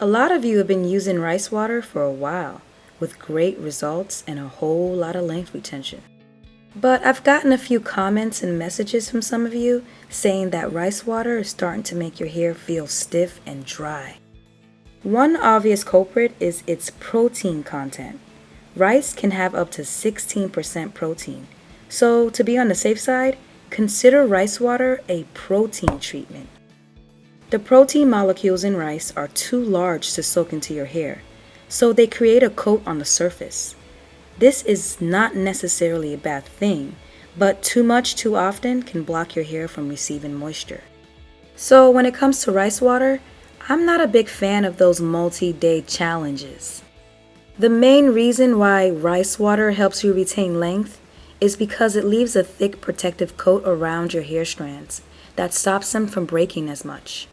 A lot of you have been using rice water for a while, with great results and a whole lot of length retention. But I've gotten a few comments and messages from some of you saying that rice water is starting to make your hair feel stiff and dry. One obvious culprit is its protein content. Rice can have up to 16% protein, so to be on the safe side, consider rice water a protein treatment. The protein molecules in rice are too large to soak into your hair, so they create a coat on the surface. This is not necessarily a bad thing, but too much too often can block your hair from receiving moisture. So when it comes to rice water, I'm not a big fan of those multi-day challenges. The main reason why rice water helps you retain length is because it leaves a thick protective coat around your hair strands that stops them from breaking as much.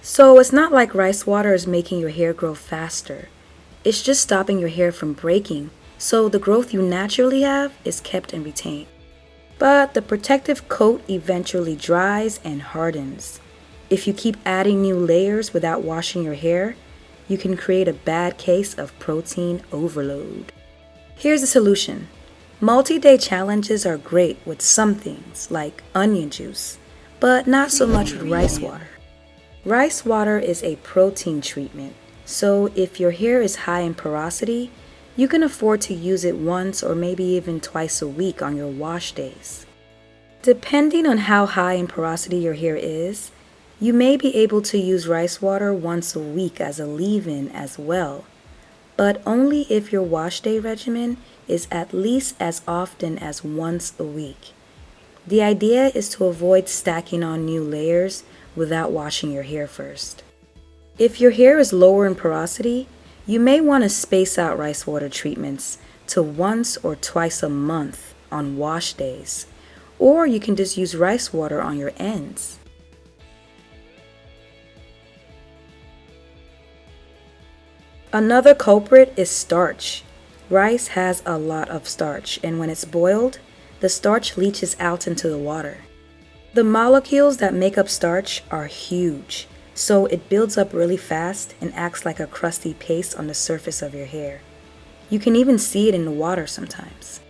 So it's not like rice water is making your hair grow faster. It's just stopping your hair from breaking, so the growth you naturally have is kept and retained. But the protective coat eventually dries and hardens. If you keep adding new layers without washing your hair, you can create a bad case of protein overload. Here's the solution. Multi-day challenges are great with some things, like onion juice, but not so much with rice water. Rice water is a protein treatment, so if your hair is high in porosity, you can afford to use it once or maybe even twice a week on your wash days. Depending on how high in porosity your hair is, you may be able to use rice water once a week as a leave-in as well, but only if your wash day regimen is at least as often as once a week. The idea is to avoid stacking on new layers without washing your hair first. If your hair is lower in porosity, you may want to space out rice water treatments to once or twice a month on wash days, or you can just use rice water on your ends. Another culprit is starch. Rice has a lot of starch, and when it's boiled, the starch leaches out into the water. The molecules that make up starch are huge, so it builds up really fast and acts like a crusty paste on the surface of your hair. You can even see it in the water sometimes.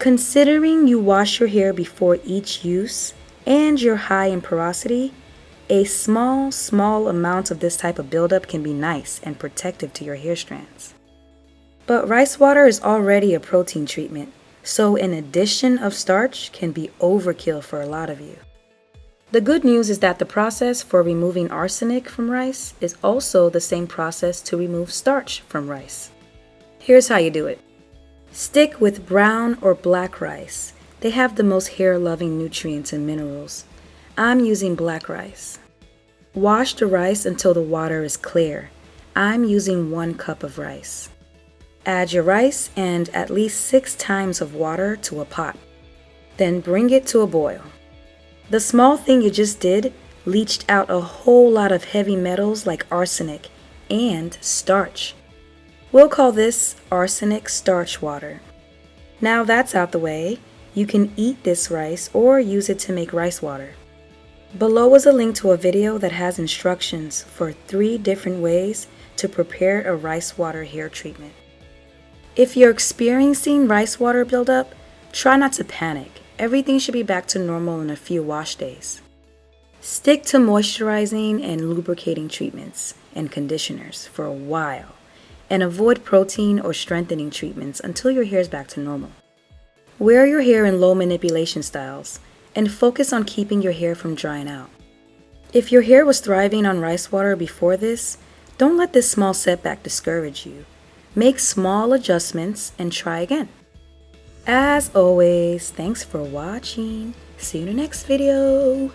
Considering you wash your hair before each use and you're high in porosity, a small amount of this type of buildup can be nice and protective to your hair strands. But rice water is already a protein treatment, so an addition of starch can be overkill for a lot of you. The good news is that the process for removing arsenic from rice is also the same process to remove starch from rice. Here's how you do it. Stick with brown or black rice. They have the most hair-loving nutrients and minerals. I'm using black rice. Wash the rice until the water is clear. I'm using 1 cup of rice. Add your rice and at least 6 times of water to a pot. Then bring it to a boil. The small thing you just did leached out a whole lot of heavy metals like arsenic and starch. We'll call this arsenic starch water. Now that's out the way, you can eat this rice or use it to make rice water. Below is a link to a video that has instructions for 3 different ways to prepare a rice water hair treatment. If you're experiencing rice water buildup, try not to panic. Everything should be back to normal in a few wash days. Stick to moisturizing and lubricating treatments and conditioners for a while, and avoid protein or strengthening treatments until your hair is back to normal. Wear your hair in low manipulation styles, and focus on keeping your hair from drying out. If your hair was thriving on rice water before this, don't let this small setback discourage you. Make small adjustments and try again. As always, thanks for watching. See you in the next video.